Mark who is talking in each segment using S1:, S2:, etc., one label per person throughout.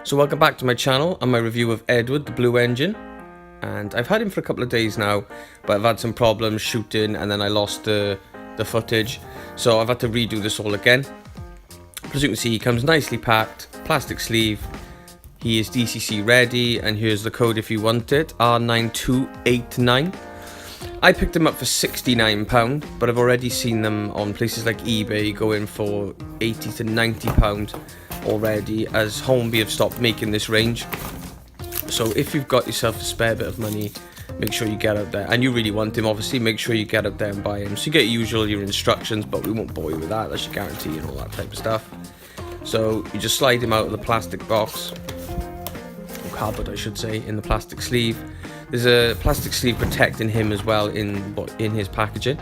S1: So welcome back to my channel and my review of Edward, the blue engine. And I've had him for a couple of days now, but I've had some problems shooting and then I lost the footage. So I've had to redo this all again. As you can see, he comes nicely packed, plastic sleeve. He is DCC ready, and here's the code if you want it, R9289. I picked him up for £69, but I've already seen them on places like eBay going for £80 to £90 already, as Hornby have stopped making this range. So if you've got yourself a spare bit of money, make sure you get out there, and you really want him, obviously, make sure you get out there and buy him. So you get your instructions, but we won't bore you with that, that's your guarantee and all that type of stuff. So you just slide him out of the plastic box, or cardboard I should say, in the plastic sleeve. There's a plastic sleeve protecting him as well in his packaging.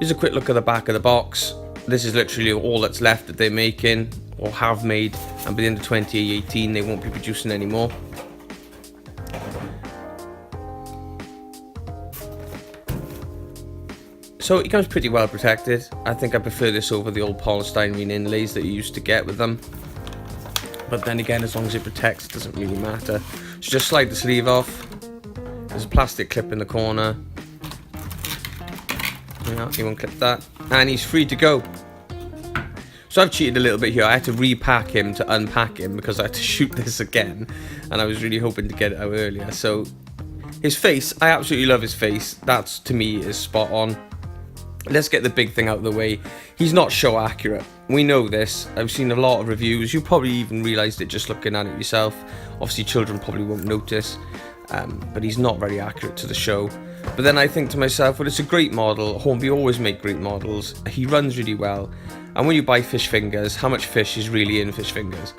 S1: Here's a quick look at the back of the box. This is literally all that's left that they're making or have made, and by the end of 2018 they won't be producing anymore. So it comes pretty well protected. I think I prefer this over the old polystyrene inlays that you used to get with them. But then again, as long as it protects, it doesn't really matter. So just slide the sleeve off. There's a plastic clip in the corner. No, you won't clip that. And he's free to go. So I've cheated a little bit here. I had to repack him to unpack him because I had to shoot this again. And I was really hoping to get it out earlier. So his face, I absolutely love his face. That's, to me, is spot on. Let's get the big thing out of the way. He's not show accurate. We know this. I've seen a lot of reviews. You probably even realised it just looking at it yourself. Obviously children probably won't notice, but he's not very accurate to the show. But then I think to myself, well, it's a great model. Hornby always make great models. He runs really well. And when you buy fish fingers, how much fish is really in fish fingers?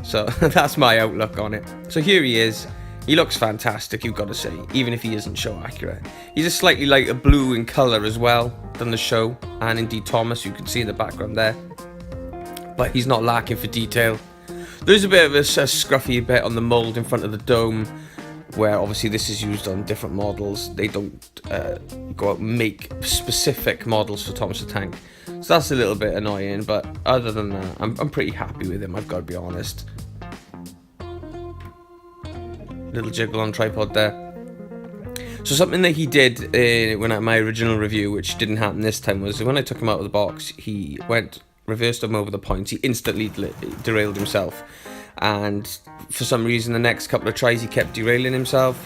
S1: So that's my outlook on it. So here he is. He looks fantastic, you've got to say, even if he isn't show accurate. He's a slightly lighter blue in colour as well than the show, and indeed Thomas, you can see in the background there. But he's not lacking for detail. There's a bit of a scruffy bit on the mould in front of the dome, where obviously this is used on different models. They don't go out and make specific models for Thomas the Tank. So that's a little bit annoying, but other than that, I'm pretty happy with him, I've got to be honest. Little jiggle on tripod there. So something that he did when at my original review, which didn't happen this time, was when I took him out of the box, he reversed him over the points. He instantly derailed himself, and for some reason the next couple of tries he kept derailing himself,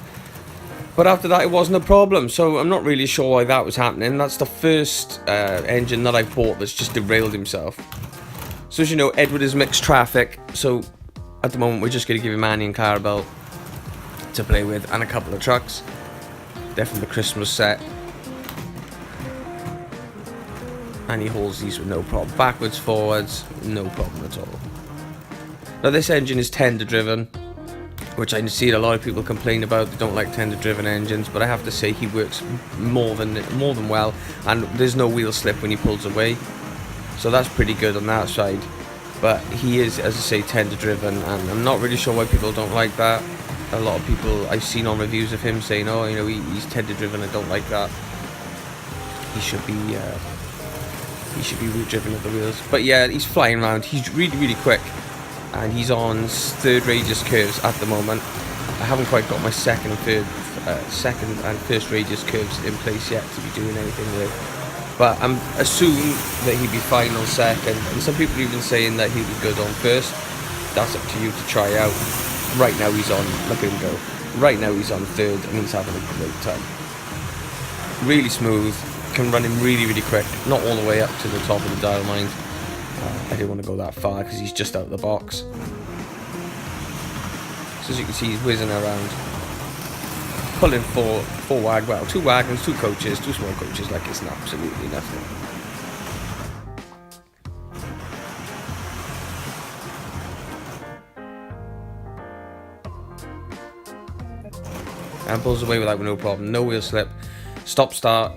S1: but after that it wasn't a problem. So I'm not really sure why that was happening. That's the first engine that I've bought that's just derailed himself. So as you know, Edward is mixed traffic, so at the moment we're just going to give him Annie and Clarabelle to play with, and a couple of trucks. They're from the Christmas set, and he hauls these with no problem. Backwards, forwards, no problem at all. Now this engine is tender driven, which I see a lot of people complain about. They don't like tender driven engines, but I have to say he works more than well, and there's no wheel slip when he pulls away, so that's pretty good on that side. But he is, as I say, tender driven, and I'm not really sure why people don't like that. A lot of people I've seen on reviews of him saying, oh, you know, he's tender driven, I don't like that. He should be root driven at the wheels. But yeah, he's flying around. He's really quick, and he's on third radius curves at the moment. I haven't quite got my second and first radius curves in place yet to be doing anything with. But I'm assuming that he'd be fine on second, and some people are even saying that he'll be good on first. That's up to you to try out. Right now he's on, look at him go. Right now he's on third, and he's having a great time. Really smooth, can run him really quick. Not all the way up to the top of the dial, mind. I didn't want to go that far because he's just out of the box. So as you can see, he's whizzing around, pulling two wagons, two coaches, two small coaches, like it's absolutely nothing. And pulls away with that with no problem, no wheel slip, stop start,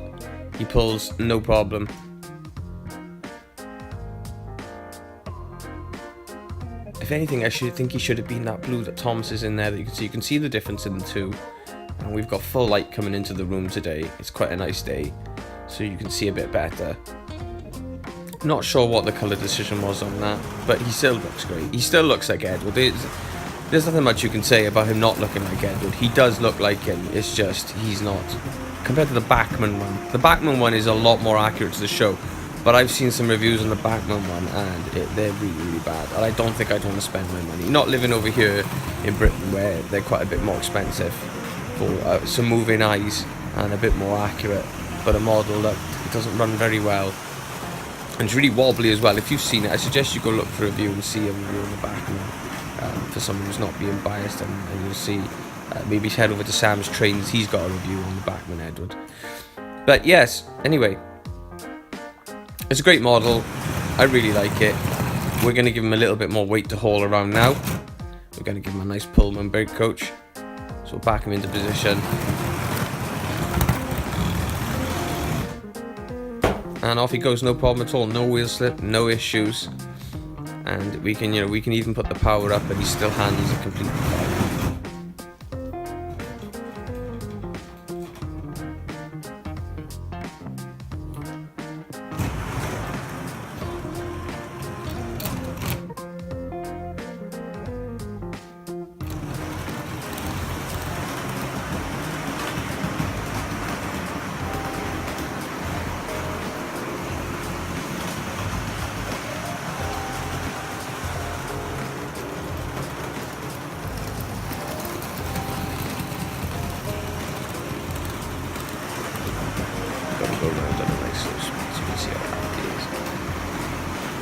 S1: he pulls, no problem. If anything, I think he should have been that blue that Thomas is in there that you can see. You can see the difference in the two. And we've got full light coming into the room today. It's quite a nice day, so you can see a bit better. Not sure what the colour decision was on that, but he still looks great. He still looks like Edward. There's nothing much you can say about him not looking like Edward. He does look like him. It's just he's not. Compared to the Bachmann one. The Bachmann one is a lot more accurate to the show, but I've seen some reviews on the Bachmann one, and they're really, really bad. And I don't think I'd want to spend my money. Not living over here in Britain, where they're quite a bit more expensive for some moving eyes and a bit more accurate, but a model that doesn't run very well. And it's really wobbly as well. If you've seen it, I suggest you go look for a review and see a review on the Bachmann for someone who's not being biased, and you'll see. Maybe head over to Sam's Trains. He's got a review on the Bachmann Edward. But yes, anyway, it's a great model. I really like it. We're going to give him a little bit more weight to haul around now. We're going to give him a nice Pullman brake coach. So we'll back him into position. And off he goes, no problem at all. No wheel slip, no issues. And we can even put the power up, and he still handles it completely fine.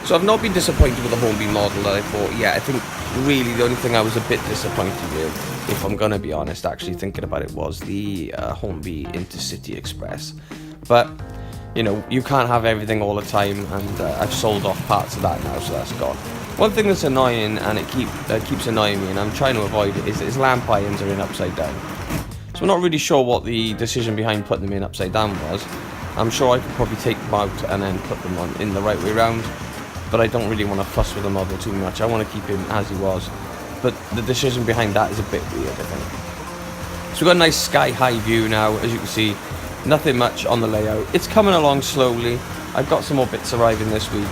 S1: So I've not been disappointed with the Hornby model that I bought yet. I think really the only thing I was a bit disappointed with, if I'm going to be honest, actually thinking about it, was the Hornby Intercity Express. But, you know, you can't have everything all the time, and I've sold off parts of that now, so that's gone. One thing that's annoying, and it keeps annoying me, and I'm trying to avoid it, is lamp irons are in upside down. So I'm not really sure what the decision behind putting them in upside down was. I'm sure I could probably take them out and then put them on in the right way round. But I don't really want to fuss with the model too much. I want to keep him as he was. But the decision behind that is a bit weird, I think. So we've got a nice sky-high view now, as you can see. Nothing much on the layout. It's coming along slowly. I've got some more bits arriving this week.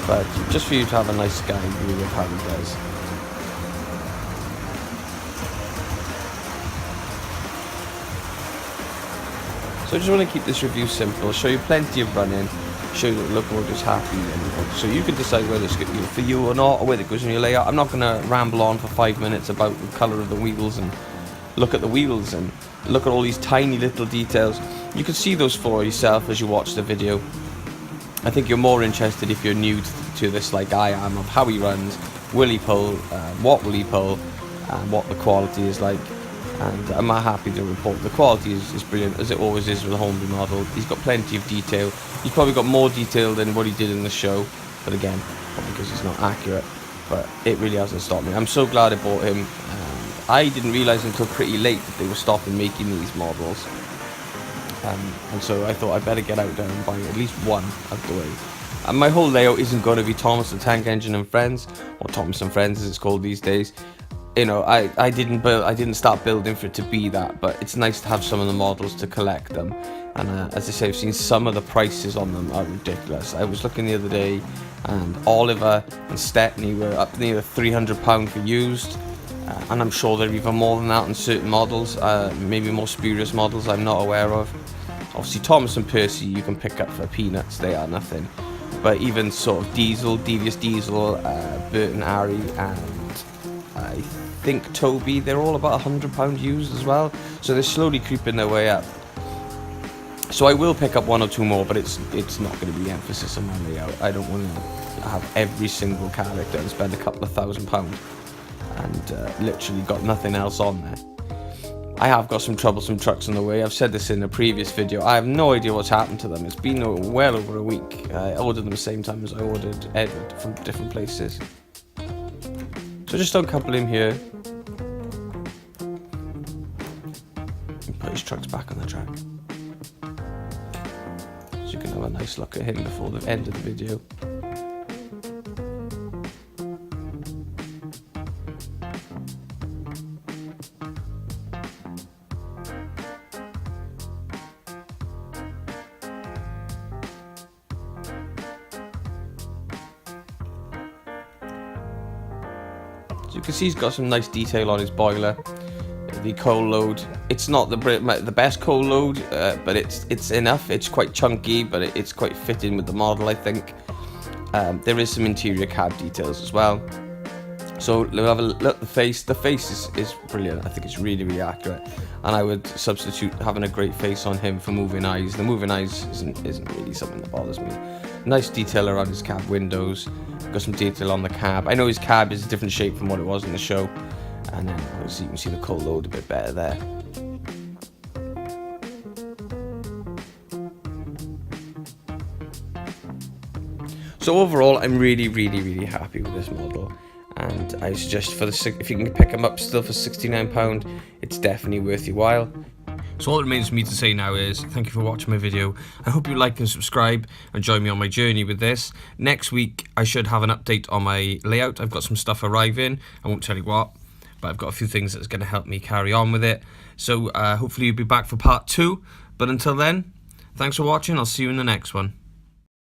S1: But just for you to have a nice sky view of how he does. So I just want to keep this review simple. Show you plenty of running. Show that the locomotive's happy, and so you can decide whether it's good for you or not, or whether it goes in your layout. I'm not going to ramble on for 5 minutes about the colour of the wheels and look at the wheels and look at all these tiny little details. You can see those for yourself as you watch the video. I think you're more interested, if you're new to this like I am, of how he runs, will he pull, what will he pull, and what the quality is like. And I'm happy to report the quality is brilliant, as it always is with the Hornby model. He's got plenty of detail. He's probably got more detail than what he did in the show, but again, probably because he's not accurate. But it really hasn't stopped me. I'm so glad I bought him. I didn't realise until pretty late that they were stopping making these models. And so I thought I'd better get out there and buy at least one out of the way. And my whole layout isn't going to be Thomas the Tank Engine and Friends, or Thomas and Friends as it's called these days. You know, I didn't start building for it to be that, but it's nice to have some of the models to collect them. And as I say, I've seen some of the prices on them are ridiculous. I was looking the other day, and Oliver and Stepney were up near £300 for used, and I'm sure they're even more than that on certain models, maybe more spurious models I'm not aware of. Obviously, Thomas and Percy you can pick up for peanuts; they are nothing. But even sort of Devious Diesel, Bert and Harry, and I think Toby, they're all about £100 used as well, so they're slowly creeping their way up. So I will pick up one or two more, but it's not going to be the emphasis on my layout. I don't want to have every single character and spend a couple of £1,000 and literally got nothing else on there. I have got some troublesome trucks on the way. I've said this in a previous video. I have no idea what's happened to them. It's been well over a week. I ordered them the same time as I ordered Edward from different places. So just uncouple him here. And put his trucks back on the track. So you can have a nice look at him before the end of the video. So you can see he's got some nice detail on his boiler. The coal load, it's not the best coal load, but it's enough. It's quite chunky, but it's quite fitting with the model, I think. There is some interior cab details as well. So we'll have a look at the face. The face is brilliant. I think it's really, really accurate. And I would substitute having a great face on him for moving eyes. The moving eyes isn't really something that bothers me. Nice detail around his cab windows. Got some detail on the cab. I know his cab is a different shape from what it was in the show. And then obviously you can see the coal load a bit better there. So overall, I'm really, really, really happy with this model. And I suggest if you can pick them up still for £69, it's definitely worth your while. So all it remains for me to say now is thank you for watching my video. I hope you like and subscribe and join me on my journey with this. Next week I should have an update on my layout. I've got some stuff arriving. I won't tell you what, but I've got a few things that's going to help me carry on with it. So hopefully you'll be back for part 2. But until then, thanks for watching. I'll see you in the next one.